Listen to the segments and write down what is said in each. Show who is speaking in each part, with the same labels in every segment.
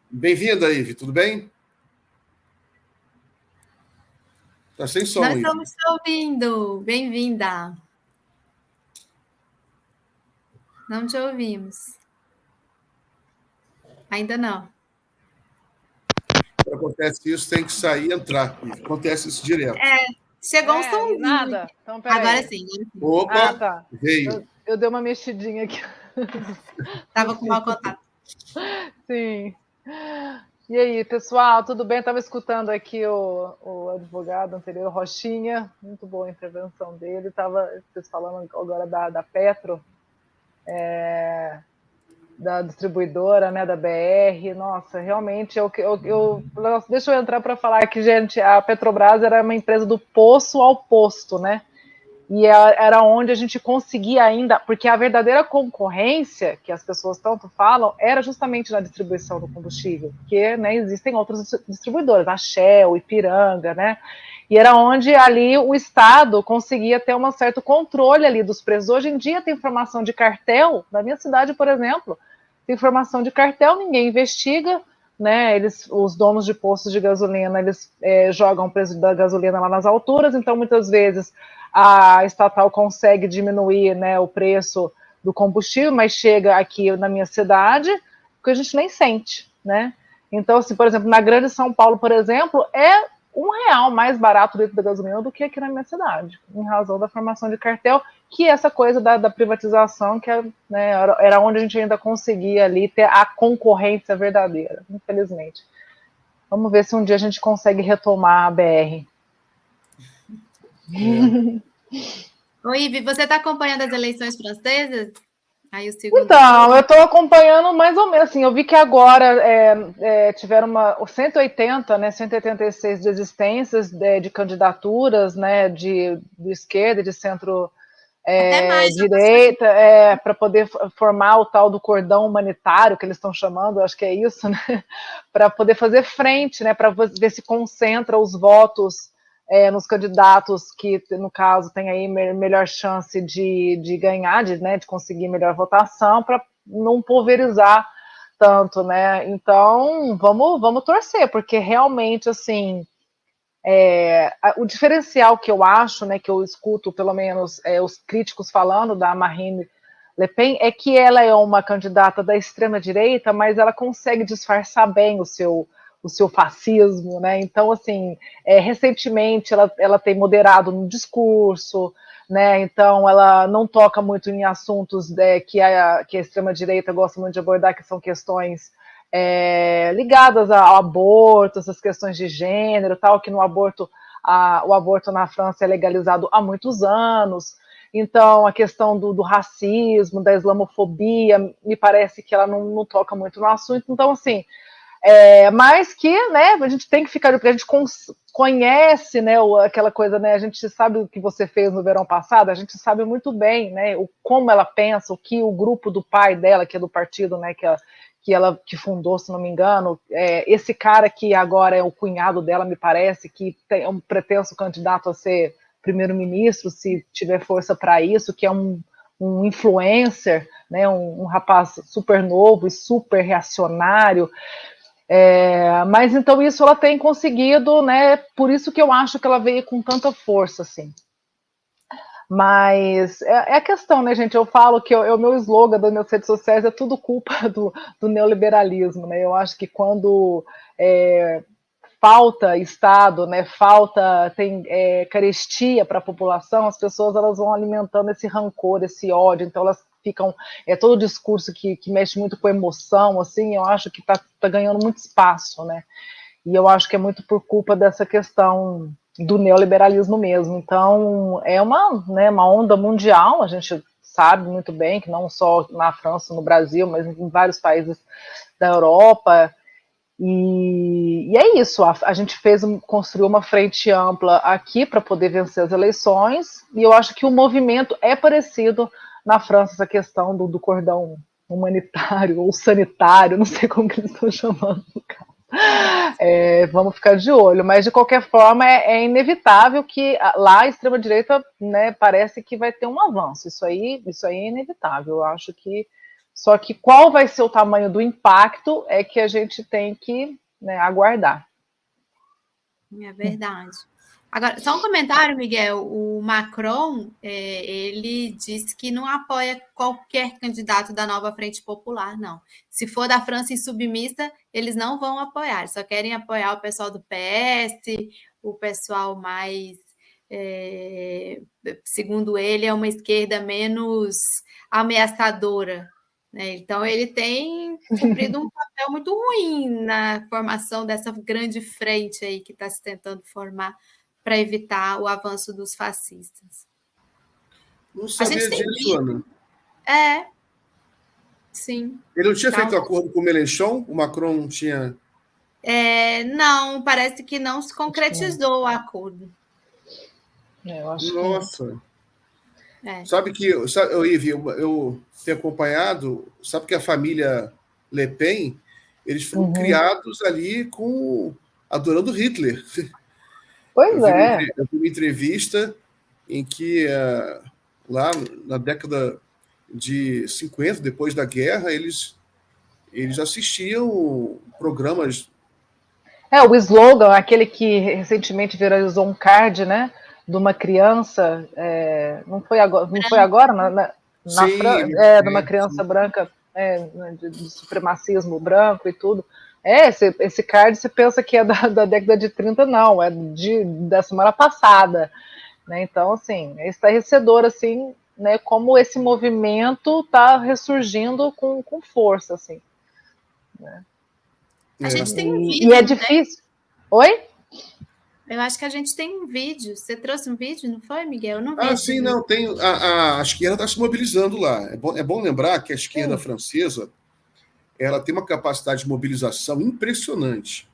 Speaker 1: Bem-vinda, Ive, tudo bem? Tá sem som,
Speaker 2: Nós
Speaker 1: Ive.
Speaker 2: estamos te ouvindo. Bem-vinda. Não te ouvimos. Ainda não.
Speaker 1: Quando acontece isso, tem que sair e entrar. Ive. Acontece isso direto.
Speaker 2: Chegou um
Speaker 3: E
Speaker 2: sonzinho
Speaker 3: nada?
Speaker 2: aqui.
Speaker 3: Então,
Speaker 2: Agora
Speaker 3: peraí.
Speaker 2: sim, agora sim.
Speaker 3: Ah,
Speaker 1: Opa,
Speaker 3: tá.
Speaker 1: veio.
Speaker 3: Eu dei uma mexidinha aqui no
Speaker 2: Tava com mau
Speaker 3: fio.
Speaker 2: contato.
Speaker 3: Sim. E aí, pessoal, tudo bem? Estava escutando aqui o advogado anterior, Rochinha. Muito boa a intervenção dele. Estava vocês falando agora da Petro, da distribuidora, né, da BR. Nossa, realmente, nossa, deixa eu entrar para falar que, gente, a Petrobras era uma empresa do poço ao posto, né? E era onde a gente conseguia ainda, porque a verdadeira concorrência, que as pessoas tanto falam, era justamente na distribuição do combustível, porque, né, existem outras distribuidoras, a Shell, Ipiranga, né? E era onde ali o Estado conseguia ter um certo controle ali dos preços. Hoje em dia tem informação de cartel, na minha cidade, por exemplo, tem informação de cartel, ninguém investiga, né? Os donos de postos de gasolina, eles jogam o preço da gasolina lá nas alturas, então muitas vezes a estatal consegue diminuir, né, o preço do combustível, mas chega aqui na minha cidade que a gente nem sente, né? Então, assim, por exemplo, na Grande São Paulo, por exemplo, é R$ 1 mais barato o litro da gasolina do que aqui na minha cidade, em razão da formação de cartel, que essa coisa da privatização, que né, era onde a gente ainda conseguia ali ter a concorrência verdadeira, infelizmente. Vamos ver se um dia a gente consegue retomar a BR.
Speaker 2: Oi, Ivi, você está acompanhando as eleições francesas? Aí o segundo
Speaker 3: Então, eu
Speaker 2: turno?
Speaker 3: estou acompanhando mais ou menos, assim, eu vi que agora tiveram 180, né, 186 desistências de candidaturas, né, de esquerda, de centro
Speaker 2: Até mais, já passou de.
Speaker 3: direita, para poder formar o tal do cordão humanitário, que eles estão chamando, acho que é isso, né, para poder fazer frente, né, para ver se concentra os votos nos candidatos que, no caso, tem aí melhor chance de ganhar, né, de conseguir melhor votação, para não pulverizar tanto, né? Então, vamos torcer, porque realmente, assim, o diferencial que eu acho, né, que eu escuto, pelo menos, os críticos falando da Marine Le Pen, é que ela é uma candidata da extrema-direita, mas ela consegue disfarçar bem o seu fascismo, né? Então, assim, recentemente ela tem moderado no discurso, né? Então, ela não toca muito em assuntos que a extrema-direita gosta muito de abordar, que são questões ligadas ao aborto, essas questões de gênero, tal, que no aborto, o aborto na França é legalizado há muitos anos. Então, a questão do racismo, da islamofobia, me parece que ela não toca muito no assunto. Então, assim, mas que, né, a gente tem que ficar, porque a gente conhece, né, aquela coisa, né, a gente sabe o que você fez no verão passado, a gente sabe muito bem, né, como ela pensa, o que o grupo do pai dela, que é do partido, né, que fundou, se não me engano, esse cara que agora é o cunhado dela, me parece, que é um pretenso candidato a ser primeiro-ministro, se tiver força para isso, que é um influencer, né, um rapaz super novo e super reacionário, mas então isso ela tem conseguido, né? Por isso que eu acho que ela veio com tanta força, assim. Mas é a questão, né, gente? Eu falo que o meu slogan das minhas redes sociais é tudo culpa do neoliberalismo, né? Eu acho que quando falta Estado, né, tem carestia para a população, as pessoas elas vão alimentando esse rancor, esse ódio, então elas ficam, todo discurso que mexe muito com emoção, assim, eu acho que tá ganhando muito espaço, né, e eu acho que é muito por culpa dessa questão do neoliberalismo mesmo, então é uma onda mundial, a gente sabe muito bem que não só na França, no Brasil, mas em vários países da Europa. E é isso, a gente construiu uma frente ampla aqui para poder vencer as eleições, e eu acho que o movimento é parecido na França, essa questão do cordão humanitário ou sanitário, não sei como que eles estão chamando. Vamos ficar de olho, mas de qualquer forma é inevitável que lá a extrema-direita, né, parece que vai ter um avanço, isso aí é inevitável, eu acho que Só que qual vai ser o tamanho do impacto é que a gente tem que, né, aguardar.
Speaker 2: É verdade. Agora, só um comentário, Miguel. O Macron, ele disse que não apoia qualquer candidato da Nova Frente Popular, não. Se for da França insubmissa, eles não vão apoiar. Eles só querem apoiar o pessoal do PS, o pessoal mais, segundo ele, é uma esquerda menos ameaçadora, né? Então, ele tem cumprido um papel muito ruim na formação dessa grande frente aí que está se tentando formar para evitar o avanço dos fascistas.
Speaker 1: Não sabia disso, Ana.
Speaker 2: Sim.
Speaker 1: Ele não tinha feito acordo com o Mélenchon? O Macron não tinha...
Speaker 2: Não, parece que não se concretizou o acordo.
Speaker 3: Eu acho
Speaker 1: Nossa!
Speaker 3: que...
Speaker 1: Sabe que, Ivi, eu tenho acompanhado, sabe que a família Le Pen, eles foram criados ali adorando Hitler.
Speaker 3: Pois
Speaker 1: eu vi uma entrevista em que, lá na década de 50, depois da guerra, eles assistiam programas...
Speaker 3: o slogan, aquele que recentemente viralizou um card, né, de uma criança, não foi agora na França, de uma criança branca, de supremacismo branco e tudo. Esse card, você pensa que é da década de 30, não, é da semana passada, né? Então, assim, é estarrecedor, assim, né, como esse movimento está ressurgindo com força, assim, né?
Speaker 2: A gente tem um vídeo.
Speaker 3: E é difícil. Né? Oi?
Speaker 2: Eu acho que a gente tem um vídeo. Você trouxe um vídeo, não foi, Miguel? Eu não vi.
Speaker 1: Sim, não. Tem, a esquerda está se mobilizando lá. É bom lembrar que a esquerda francesa ela tem uma capacidade de mobilização impressionante.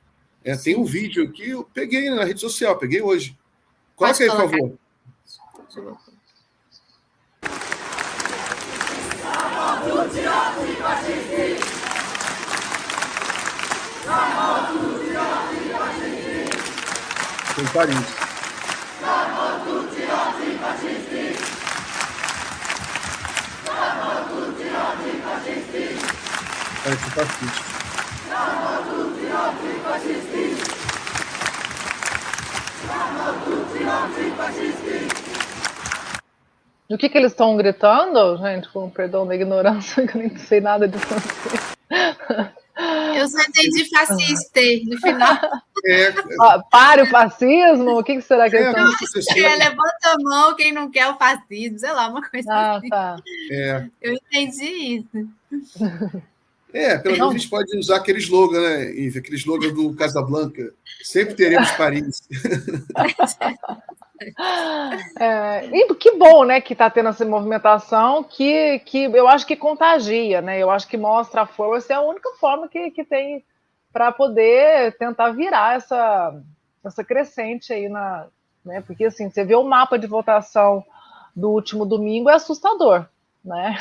Speaker 1: Tem um vídeo que eu peguei na rede social, peguei hoje. Coloca aí, por favor. Em Paris. Parece fascista.
Speaker 3: O que eles estão gritando, gente? Com perdão da ignorância, que eu nem sei nada de francês.
Speaker 2: Eu só entendi fascista no final.
Speaker 3: Pare o fascismo? O que será que eles estão...
Speaker 2: Levanta a mão quem não quer o fascismo, sei lá, uma coisa assim.
Speaker 3: Tá.
Speaker 2: Eu entendi isso.
Speaker 1: Pelo menos a gente pode usar aquele slogan, né, Ive? Aquele slogan do Casablanca. Sempre teremos Paris.
Speaker 3: E que bom, né, que está tendo essa movimentação que eu acho que contagia, né? Eu acho que mostra a força, é a única forma que tem para poder tentar virar essa crescente aí né? Porque assim, você vê o mapa de votação do último domingo, é assustador, né?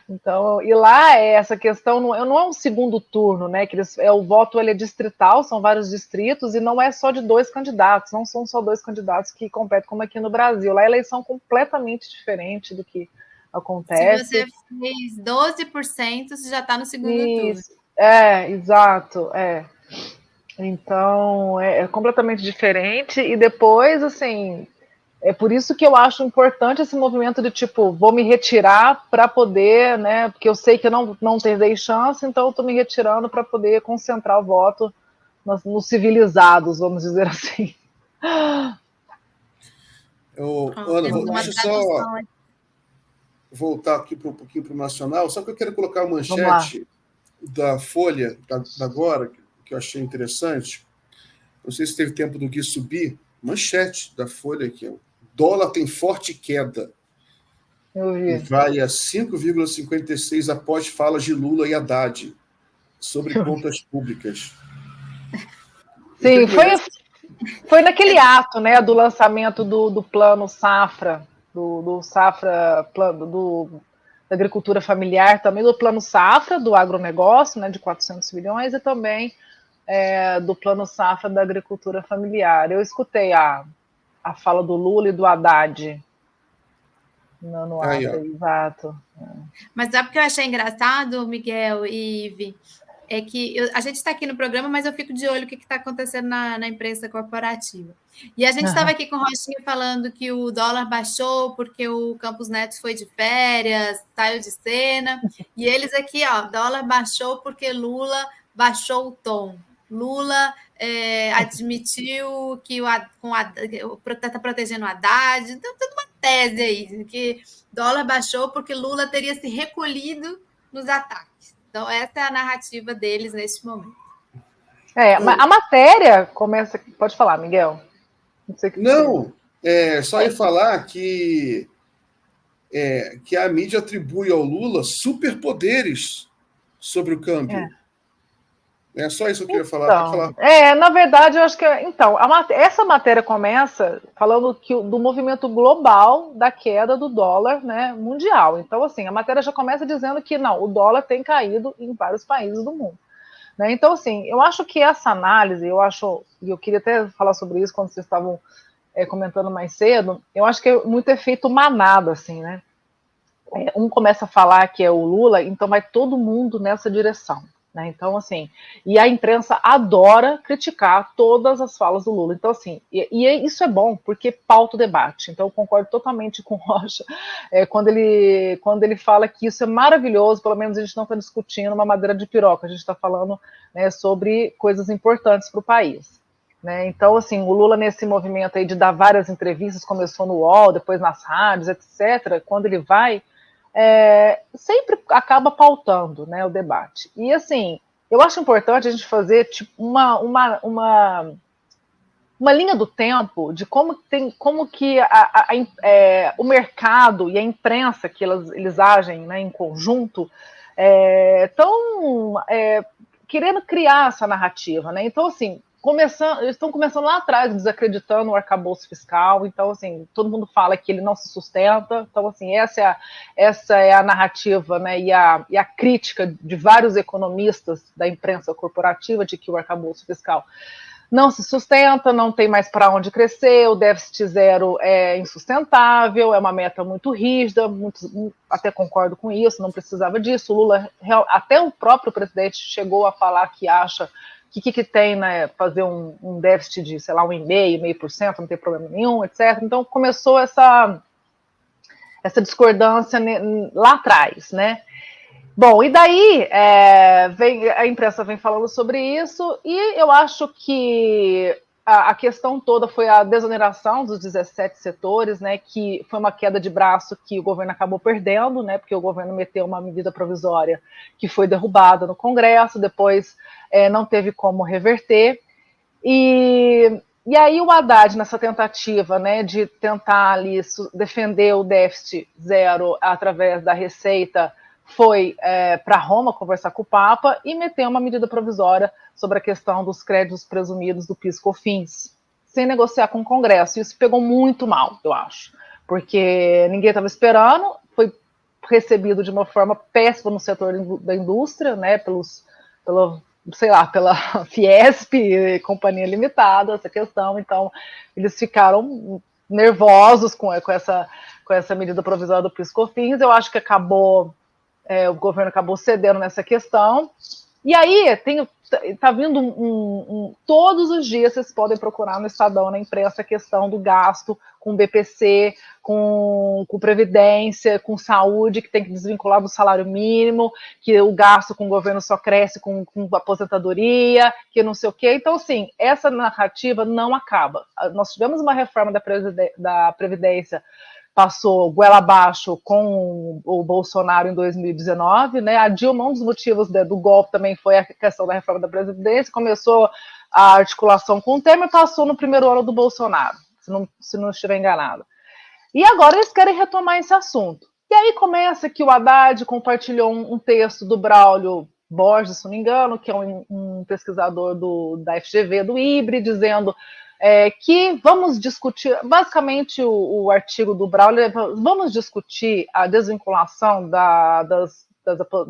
Speaker 3: Então, e lá essa questão não é um segundo turno, né? O voto ele é distrital, são vários distritos, e não é só de 2 candidatos, não são só 2 candidatos que competem como aqui no Brasil. Lá a eleição é completamente diferente do que acontece.
Speaker 2: Se você fez 12%, você já está no segundo turno.
Speaker 3: Exato, Então, é completamente diferente, e depois, assim... É por isso que eu acho importante esse movimento de tipo, vou me retirar para poder, né? Porque eu sei que eu não terei chance, então eu estou me retirando para poder concentrar o voto nos civilizados, vamos dizer assim.
Speaker 1: Ana, deixa eu só voltar aqui um pouquinho para o Nacional, só que eu quero colocar uma manchete da Folha, da agora, que eu achei interessante. Não sei se teve tempo do Gui subir. Manchete da Folha aqui, dólar tem forte queda.
Speaker 3: Eu vi.
Speaker 1: Vai a 5,56 após falas de Lula e Haddad sobre contas públicas.
Speaker 3: Sim, foi naquele ato, né, do lançamento do plano Safra, do Safra, da agricultura familiar, também do plano Safra, do agronegócio, né, de 400 milhões, e também do plano Safra da agricultura familiar. Eu escutei a fala do Lula e do Haddad. no ato, exato.
Speaker 2: Mas sabe o que eu achei engraçado, Miguel e Ive? É que a gente está aqui no programa, mas eu fico de olho o que está acontecendo na imprensa corporativa. E a gente estava aqui com o Rochinha falando que o dólar baixou porque o Campos Neto foi de férias, saiu de cena. E eles aqui, ó, dólar baixou porque Lula baixou o tom. Lula admitiu que está protegendo o Haddad. Então, toda uma tese aí, que dólar baixou porque Lula teria se recolhido nos ataques. Então, essa é a narrativa deles neste momento.
Speaker 3: A matéria começa... Pode falar, Miguel.
Speaker 1: Não, só ia falar que a mídia atribui ao Lula superpoderes sobre o câmbio. É só isso que eu queria falar. Pode
Speaker 3: falar. Na verdade, eu acho que... Então, essa matéria começa falando do movimento global da queda do dólar, né, mundial. Então, assim, a matéria já começa dizendo que, não, o dólar tem caído em vários países do mundo. Né? Então, assim, eu acho que essa análise, e eu queria até falar sobre isso quando vocês estavam comentando mais cedo, eu acho que é muito efeito manada, assim, né? Um começa a falar que é o Lula, então vai todo mundo nessa direção. Né? Então, assim, e a imprensa adora criticar todas as falas do Lula. Então, assim, isso é bom, porque pauta o debate. Então, eu concordo totalmente com o Rocha quando ele fala que isso é maravilhoso, pelo menos a gente não está discutindo uma madeira de piroca, a gente está falando, né, sobre coisas importantes para o país. Né? Então, assim, o Lula nesse movimento aí de dar várias entrevistas, começou no UOL, depois nas rádios, etc., quando ele vai... sempre acaba pautando, né, o debate. E, assim, eu acho importante a gente fazer tipo, uma linha do tempo de como que o mercado e a imprensa, que eles agem, né, em conjunto, estão querendo criar essa narrativa. Né? Então, assim, eles estão começando lá atrás, desacreditando o arcabouço fiscal. Então, assim, todo mundo fala que ele não se sustenta. Então, assim, essa é a narrativa, né, e a crítica de vários economistas da imprensa corporativa de que o arcabouço fiscal não se sustenta, não tem mais para onde crescer, o déficit zero é insustentável, é uma meta muito rígida, até concordo com isso, não precisava disso. O Lula, até o próprio presidente chegou a falar que acha que tem, né, fazer um déficit de, sei lá, 1,5%, não tem problema nenhum, etc. Então, começou essa discordância lá atrás, né? Bom, e daí a imprensa vem falando sobre isso, e eu acho que a questão toda foi a desoneração dos 17 setores, né, que foi uma queda de braço que o governo acabou perdendo, né, porque o governo meteu uma medida provisória que foi derrubada no Congresso, depois não teve como reverter, e aí o Haddad, nessa tentativa, né, de tentar ali defender o déficit zero através da Receita, foi para Roma conversar com o Papa e meteu uma medida provisória sobre a questão dos créditos presumidos do PIS/COFINS, sem negociar com o Congresso. Isso pegou muito mal, eu acho, porque ninguém estava esperando, foi recebido de uma forma péssima no setor da indústria, né, pela Fiesp, Companhia Limitada, essa questão. Então, eles ficaram nervosos com essa medida provisória do PIS/COFINS. Eu acho que o governo acabou cedendo nessa questão. E aí, está vindo todos os dias, vocês podem procurar no Estadão, na imprensa, a questão do gasto com BPC, com Previdência, com saúde, que tem que desvincular do salário mínimo, que o gasto com o governo só cresce com aposentadoria, que não sei o quê. Então, assim, essa narrativa não acaba. Nós tivemos uma reforma da Previdência, passou goela abaixo com o Bolsonaro em 2019, né? A Dilma, um dos motivos do golpe também foi a questão da reforma da Previdência, começou a articulação com o Temer, passou no primeiro ano do Bolsonaro, se não estiver enganado. E agora eles querem retomar esse assunto. E aí começa que o Haddad compartilhou um texto do Braulio Borges, se não me engano, que é um pesquisador da FGV, do IBRE, dizendo que vamos discutir, basicamente o artigo do Braulio, vamos discutir a desvinculação da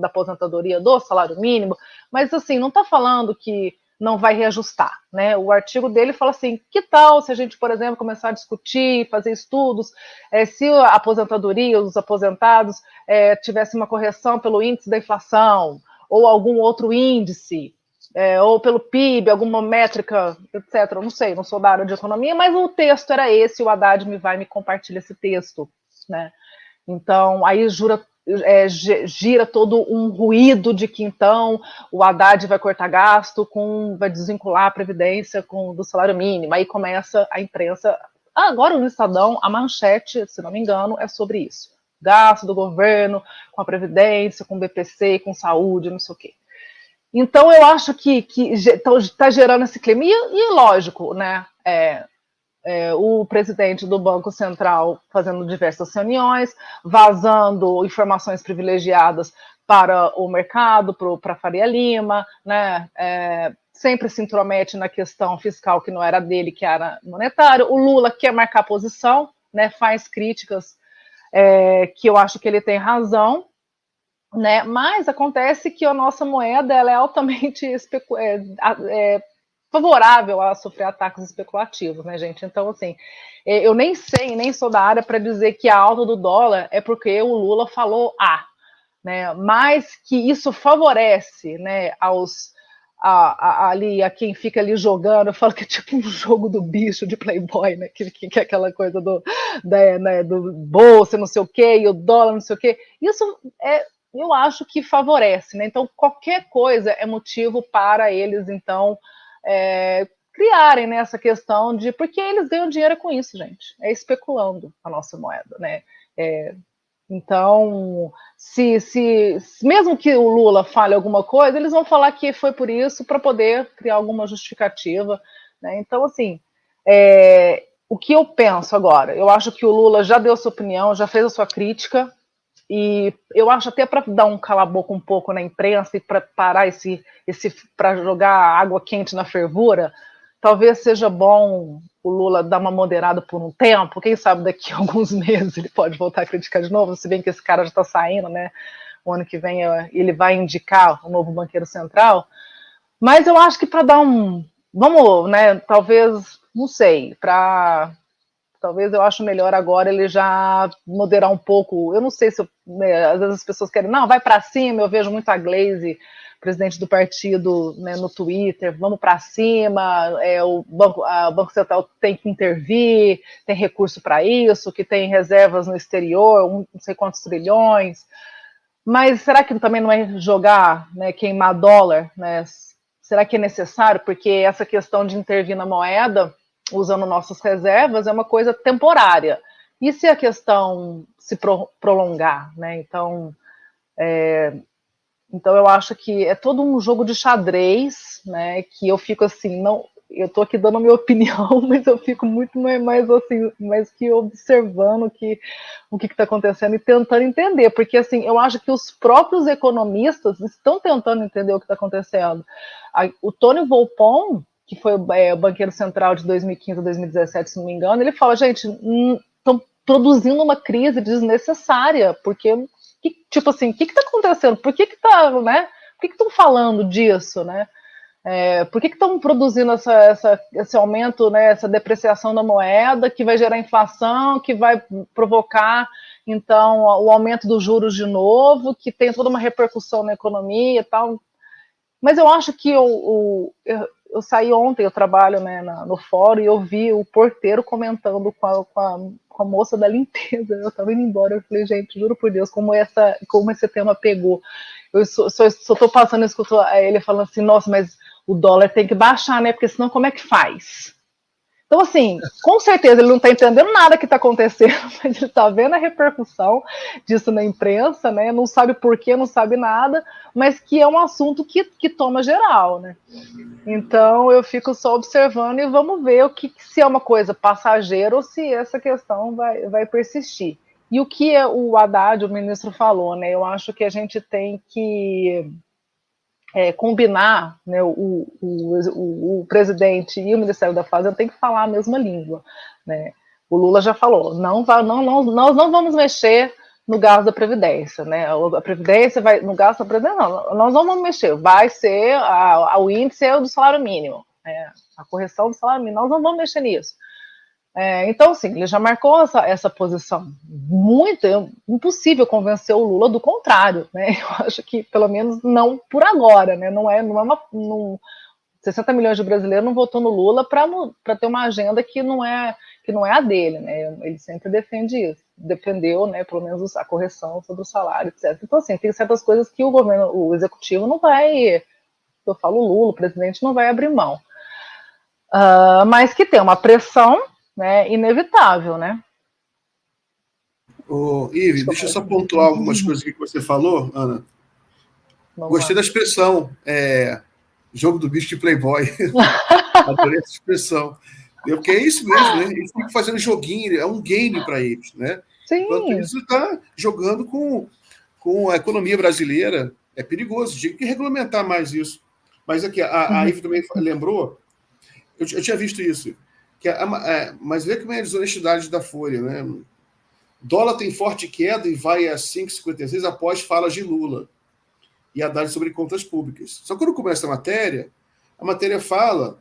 Speaker 3: aposentadoria do salário mínimo, mas assim, não está falando que não vai reajustar, né? O artigo dele fala assim, que tal se a gente, por exemplo, começar a discutir, fazer estudos, se a aposentadoria, os aposentados tivesse uma correção pelo índice da inflação, ou algum outro índice, ou pelo PIB, alguma métrica, etc. Eu não sei, não sou da área de economia, mas o texto era esse, o Haddad me compartilha esse texto, né? Então, aí gira todo um ruído de que, então, o Haddad vai cortar gasto, vai desvincular a Previdência do salário mínimo. Aí começa a imprensa. Agora, no Estadão, a manchete, se não me engano, é sobre isso. Gasto do governo com a Previdência, com o BPC, com saúde, não sei o quê. Então, eu acho que está gerando esse clima. E lógico, né? O presidente do Banco Central fazendo diversas reuniões, vazando informações privilegiadas para o mercado, para a Faria Lima, né? Sempre se intromete na questão fiscal que não era dele, que era monetário. O Lula quer marcar posição, né? Faz críticas que eu acho que ele tem razão, né? Mas acontece que a nossa moeda ela é altamente favorável a sofrer ataques especulativos, né, gente? Então, assim, eu nem sei, nem sou da área para dizer que a alta do dólar é porque o Lula falou né? Mas que isso favorece, né, a quem fica ali jogando, eu falo que é tipo um jogo do bicho de Playboy, né? Que é aquela coisa do bolsa, não sei o quê, e o dólar, não sei o quê. Isso eu acho que favorece, né? Então, qualquer coisa é motivo para eles, então, criarem, né, essa questão de... Porque eles ganham dinheiro com isso, gente. É especulando a nossa moeda, né? Então, mesmo que o Lula fale alguma coisa, eles vão falar que foi por isso para poder criar alguma justificativa, né? Então, assim, o que eu penso agora? Eu acho que o Lula já deu sua opinião, já fez a sua crítica, e eu acho até para dar um cala-boca um pouco na imprensa e para parar para jogar água quente na fervura, talvez seja bom o Lula dar uma moderada por um tempo, quem sabe daqui a alguns meses ele pode voltar a criticar de novo, se bem que esse cara já está saindo, né? O ano que vem ele vai indicar o novo banqueiro central, mas eu acho que para dar vamos, né, talvez, não sei, talvez eu acho melhor agora ele já moderar um pouco. Eu não sei se às vezes as pessoas querem, não, vai para cima. Eu vejo muito a Glaze, presidente do partido, né, no Twitter, vamos para cima, o Banco Central tem que intervir, tem recurso para isso, que tem reservas no exterior, não sei quantos trilhões. Mas será que também não é jogar, né, queimar dólar? Né? Será que é necessário? Porque essa questão de intervir na moeda, usando nossas reservas, é uma coisa temporária. E se a questão se prolongar, né? Então, eu acho que é todo um jogo de xadrez, né? Que eu fico assim, não, eu estou aqui dando a minha opinião, mas eu fico muito mais assim, mais que observando o que está acontecendo e tentando entender, porque assim, eu acho que os próprios economistas estão tentando entender o que está acontecendo. O Tony Volpon, que foi o banqueiro central de 2015 a 2017, se não me engano, ele fala, gente, estão produzindo uma crise desnecessária, porque, tipo assim, o que está acontecendo? Por que está, né? Por que estão falando disso, né? Por que estão produzindo esse aumento, né, essa depreciação da moeda, que vai gerar inflação, que vai provocar, então, o aumento dos juros de novo, que tem toda uma repercussão na economia e tal. Mas eu acho que eu saí ontem, eu trabalho, né, no fórum, e eu vi o porteiro comentando com a moça da limpeza. Eu estava indo embora, eu falei, gente, juro por Deus, como esse tema pegou. Eu só estou passando, escuto ele falando assim, nossa, mas o dólar tem que baixar, né, porque senão como é que faz? Então, assim, com certeza ele não está entendendo nada que está acontecendo, mas ele está vendo a repercussão disso na imprensa, né? Não sabe por quê, não sabe nada, mas que é um assunto que toma geral, né? Então, eu fico só observando e vamos ver se é uma coisa passageira ou se essa questão vai persistir. E o que o Haddad, o ministro, falou, né? Eu acho que a gente tem que combinar, né, o presidente e o Ministério da Fazenda tem que falar a mesma língua, né? O Lula já falou, nós não vamos mexer no gasto da Previdência, né? A Previdência vai, no gasto da Previdência, não, nós não vamos mexer, vai ser o índice do salário mínimo, a correção do salário mínimo, nós não vamos mexer nisso. Então, assim, ele já marcou essa posição. Impossível convencer o Lula do contrário, né? Eu acho que, pelo menos, não por agora, né? Não é 60 milhões de brasileiros não votou no Lula para ter uma agenda que não é a dele, né? Ele sempre defende isso. Defendeu, né, pelo menos a correção sobre o salário, etc. Então, assim, tem certas coisas que o executivo não vai, eu falo o Lula, o presidente não vai abrir mão. Mas que tem uma pressão, né, inevitável, né?
Speaker 1: Ive, deixa eu só pontuar algumas coisas que você falou, Ana. Gostei da expressão, jogo do bicho de Playboy. Adorei essa expressão. Porque é isso mesmo, né? Eles ficam fazendo joguinho, é um game para eles, né?
Speaker 3: Sim.
Speaker 1: Enquanto isso está jogando com a economia brasileira, é perigoso, tinha que regulamentar mais isso. Mas aqui, a Ive também lembrou, eu tinha visto isso, mas vê como é a desonestidade da Folha, né? Dólar tem forte queda e vai a 5,56 após falas de Lula e Haddad sobre contas públicas. Só que quando começa a matéria fala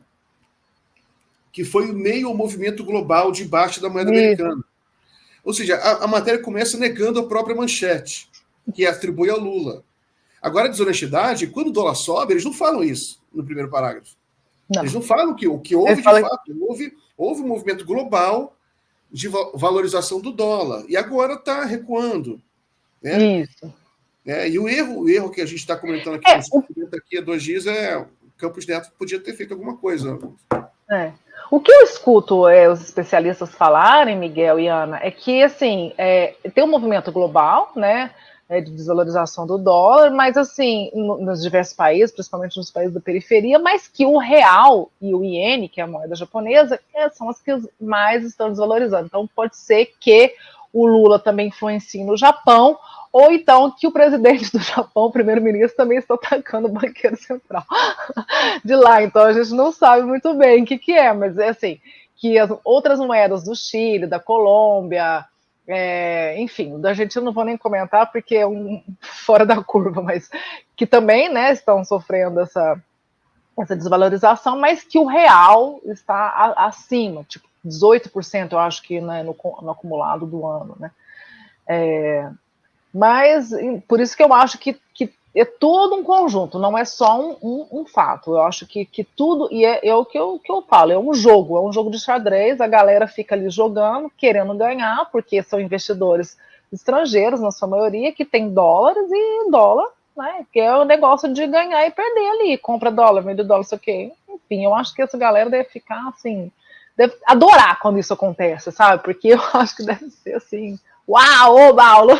Speaker 1: que foi meio ao movimento global de baixa da moeda americana. Ou seja, a matéria começa negando a própria manchete, que atribui ao Lula. Agora, a desonestidade, quando o dólar sobe, eles não falam isso no primeiro parágrafo. Não. Eles não falam que o que houve, de fato, houve um movimento global de valorização do dólar. E agora está recuando. Né? Isso. E o erro que a gente está comentando aqui há 2 dias o Campos Neto podia ter feito alguma coisa.
Speaker 3: O que eu escuto os especialistas falarem, Miguel e Ana, é que assim, tem um movimento global, né, de desvalorização do dólar, mas assim, nos diversos países, principalmente nos países da periferia, mas que o real e o iene, que é a moeda japonesa, são as que mais estão desvalorizando. Então pode ser que o Lula também influencie no Japão, ou então que o presidente do Japão, o primeiro-ministro, também está atacando o banqueiro central de lá. Então a gente não sabe muito bem o que é, mas é assim, que as outras moedas do Chile, da Colômbia, enfim, da Argentina não vou nem comentar porque é fora da curva, mas que também, né, estão sofrendo essa desvalorização, mas que o real está acima, tipo 18%, eu acho que, né, no acumulado do ano, né? Mas por isso que eu acho que é todo um conjunto, não é só um fato. Eu acho que tudo, e é o que eu falo, é um jogo de xadrez, a galera fica ali jogando, querendo ganhar, porque são investidores estrangeiros, na sua maioria, que tem dólares, e dólar, né, que é o negócio de ganhar e perder ali, compra dólar, vende dólar, sei o quê. Enfim, eu acho que essa galera deve ficar assim, deve adorar quando isso acontece, sabe? Porque eu acho que deve ser assim, uau, ô Paulo,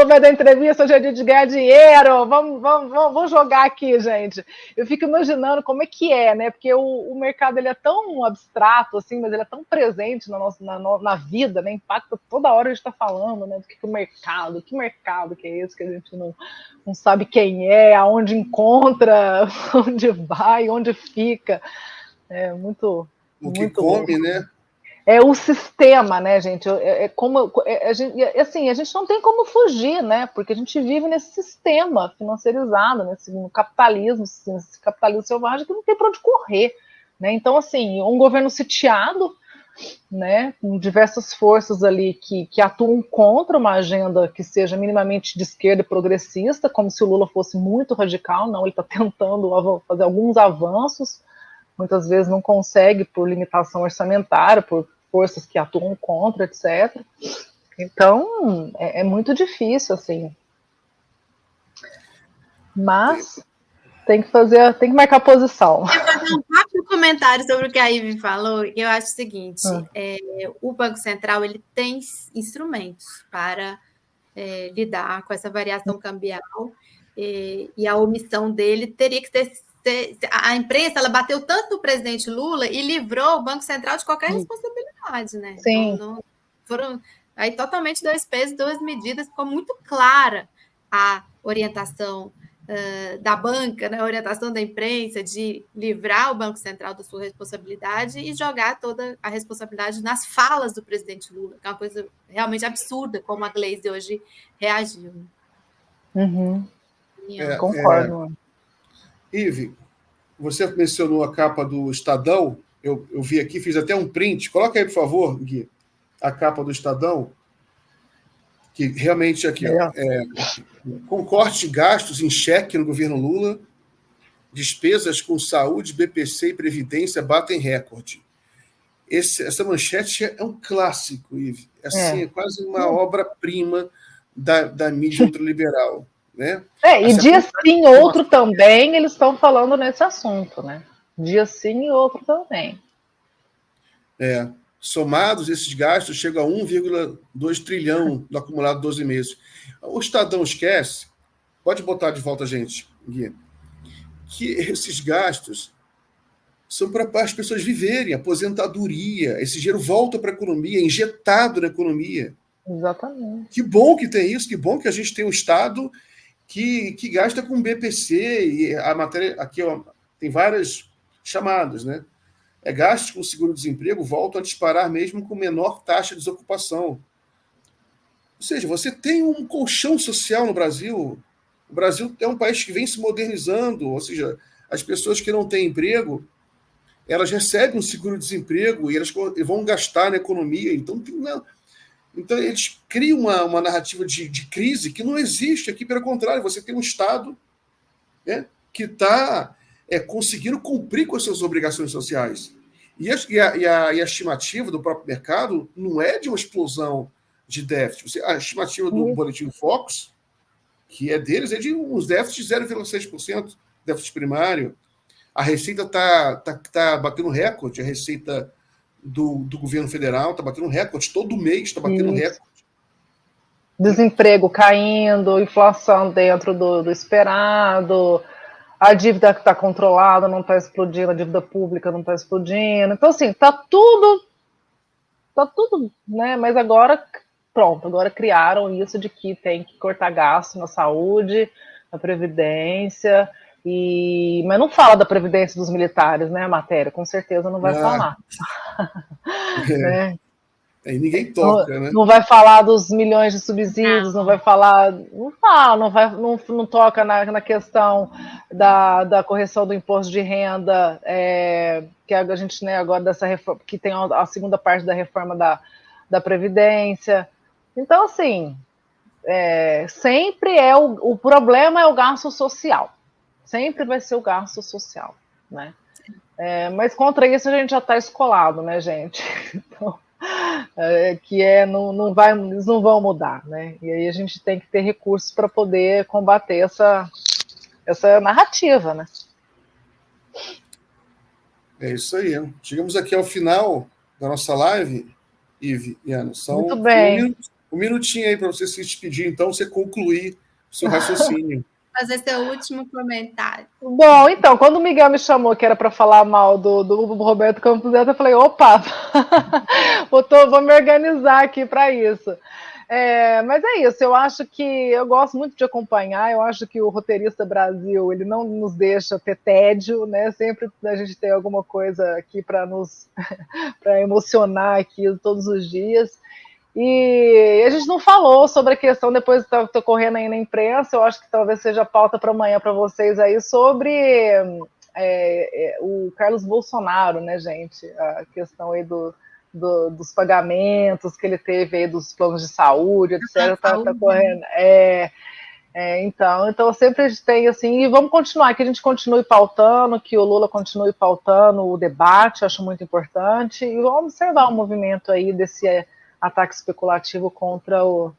Speaker 3: vai dar entrevista, hoje é dia de ganhar dinheiro, vamos jogar aqui, gente. Eu fico imaginando como é que é, né? Porque o mercado ele é tão abstrato, assim, mas ele é tão presente na vida, né? Impacta toda hora a gente está falando, né? Do que mercado que é esse que a gente não sabe quem é, aonde encontra, onde vai, onde fica. É muito.
Speaker 1: O que come, né?
Speaker 3: É o sistema, né, gente? A gente não tem como fugir, né? Porque a gente vive nesse sistema financeirizado, no capitalismo, nesse capitalismo selvagem que não tem para onde correr, né? Então, assim, um governo sitiado, né, com diversas forças ali que atuam contra uma agenda que seja minimamente de esquerda e progressista, como se o Lula fosse muito radical. Não, ele está tentando fazer alguns avanços, muitas vezes não consegue por limitação orçamentária, por forças que atuam contra, etc. Então, é muito difícil, assim. Mas tem que marcar posição.
Speaker 2: Eu vou fazer um rápido comentário sobre o que a Ivy falou. Eu acho o seguinte, o Banco Central ele tem instrumentos para lidar com essa variação cambial, e a omissão dele teria que ter. A imprensa ela bateu tanto no presidente Lula e livrou o Banco Central de qualquer responsabilidade, né?
Speaker 3: Sim.
Speaker 2: Foram aí totalmente 2 pesos, 2 medidas, ficou muito clara a orientação da banca, né, a orientação da imprensa de livrar o Banco Central da sua responsabilidade e jogar toda a responsabilidade nas falas do presidente Lula, que é uma coisa realmente absurda, como a Gleisi hoje reagiu.
Speaker 3: Concordo.
Speaker 1: Ive, você mencionou a capa do Estadão, eu vi aqui, fiz até um print, coloca aí, por favor, Gui, a capa do Estadão, que realmente aqui, com corte de gastos em cheque no governo Lula, despesas com saúde, BPC e Previdência batem recorde. Essa manchete é um clássico, Ive. Assim, é quase uma obra-prima da mídia ultraliberal. Né?
Speaker 3: E dia sim, outro também, eles estão falando nesse assunto. Né? Dia sim e outro também.
Speaker 1: Somados, esses gastos chegam a 1,2 trilhão no acumulado 12 meses. O Estadão esquece, pode botar de volta, gente, Gui, que esses gastos são para as pessoas viverem, aposentadoria, esse dinheiro volta para a economia, injetado na economia.
Speaker 3: Exatamente.
Speaker 1: Que bom que tem isso, que bom que a gente tem um Estado que gasta com BPC, e a matéria aqui tem várias chamadas, né? Gastos com seguro-desemprego voltam a disparar mesmo com menor taxa de desocupação. Ou seja, você tem um colchão social no Brasil. O Brasil é um país que vem se modernizando, ou seja, as pessoas que não têm emprego, elas recebem um seguro-desemprego e elas vão gastar na economia. Então, eles criam uma narrativa de crise que não existe aqui, pelo contrário, você tem um Estado, né, que está conseguindo cumprir com as suas obrigações sociais. E a estimativa do próprio mercado não é de uma explosão de déficit. A estimativa do Boletim Focus, que é deles, é de uns déficits de 0,6%, déficit primário. A Receita está batendo recorde, a Receita do governo federal está batendo recorde, todo mês está batendo recorde.
Speaker 3: Desemprego caindo, inflação dentro do esperado, a dívida que está controlada não está explodindo, a dívida pública não está explodindo. Então, assim, está tudo, né? Mas agora, pronto, agora criaram isso de que tem que cortar gasto na saúde, na Previdência, mas não fala da Previdência dos militares, né, a matéria, com certeza não vai falar. Né?
Speaker 1: E ninguém toca, né?
Speaker 3: Não vai falar dos milhões de subsídios, não vai falar, não toca na questão da correção do imposto de renda, que a gente, né, agora dessa reforma, que tem a segunda parte da reforma da Previdência. Então, assim, sempre o problema é o gasto social. Sempre vai ser o gasto social, né? Mas contra isso a gente já está escolado, né, gente? Então, eles não vão mudar, né? E aí a gente tem que ter recursos para poder combater essa narrativa, né?
Speaker 1: É isso aí. Chegamos aqui ao final da nossa live, Ive e Ana.
Speaker 3: Muito bem.
Speaker 1: Um minutinho aí para você se despedir, então, você concluir o seu raciocínio.
Speaker 2: Fazer seu último comentário.
Speaker 3: Bom, então, quando o Miguel me chamou que era para falar mal do Roberto Campos Neto, eu falei, opa, vou me organizar aqui para isso. Mas é isso, eu acho que eu gosto muito de acompanhar, eu acho que o Roteirista Brasil, ele não nos deixa ter tédio, né? Sempre a gente tem alguma coisa aqui para emocionar aqui todos os dias. E a gente não falou sobre a questão, depois está correndo aí na imprensa, eu acho que talvez seja pauta para amanhã para vocês aí, sobre o Carlos Bolsonaro, né, gente? A questão aí dos pagamentos que ele teve aí dos planos de saúde, etc. Tá correndo. Então sempre a gente tem assim, e vamos continuar, que a gente continue pautando, que o Lula continue pautando o debate, acho muito importante, e vamos observar o movimento aí desse ataque especulativo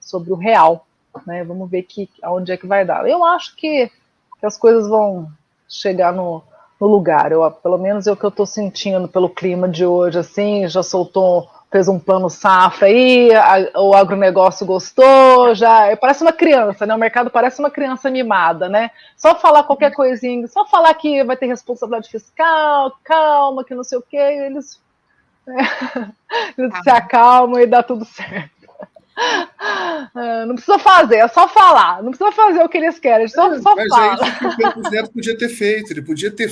Speaker 3: sobre o real, né? Vamos ver aonde é que vai dar. Eu acho que as coisas vão chegar no lugar. Pelo menos é o que eu estou sentindo pelo clima de hoje, assim, já fez um plano safra aí, o agronegócio gostou, parece uma criança, né? O mercado parece uma criança mimada, né? Só falar qualquer coisinha, só falar que vai ter responsabilidade fiscal, calma, que não sei o quê, eles se acalmam e dá tudo certo. Não precisa fazer, é só falar. Não precisa fazer o que eles querem, só
Speaker 1: Mas
Speaker 3: fala.
Speaker 1: é isso que o Campos Neto podia ter feito. Ele podia ter...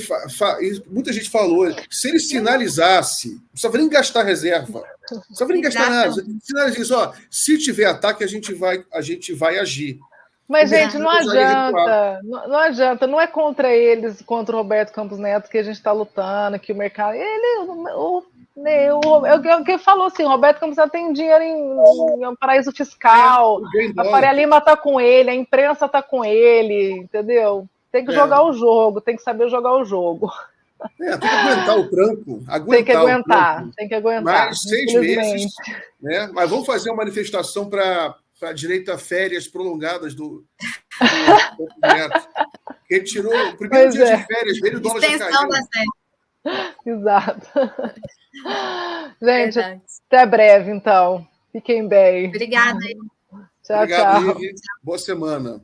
Speaker 1: Muita gente falou. Se ele sinalizasse, não precisava nem gastar reserva. Não precisava nem gastar nada. Sinaliza, ó, se tiver ataque, a gente vai agir.
Speaker 3: Mas, gente, não adianta. Não adianta. Não é contra eles, contra o Roberto Campos Neto que a gente está lutando, que o mercado... Quem falou assim, o Roberto Campos Neto tem dinheiro em um paraíso fiscal, a Faria Lima está com ele, a imprensa está com ele, entendeu? Tem que jogar o jogo, tem que saber jogar o jogo.
Speaker 1: Tem que aguentar o tranco.
Speaker 3: Tem que aguentar.
Speaker 1: Mais 6 meses. Né? Mas vamos fazer uma manifestação para direito a férias prolongadas do Neto. Ele tirou o primeiro dia de férias dele, o dólar já caiu.
Speaker 3: Exato. Gente, até breve, então. Fiquem bem.
Speaker 2: Obrigada.
Speaker 3: Tchau, tchau.
Speaker 1: Boa semana.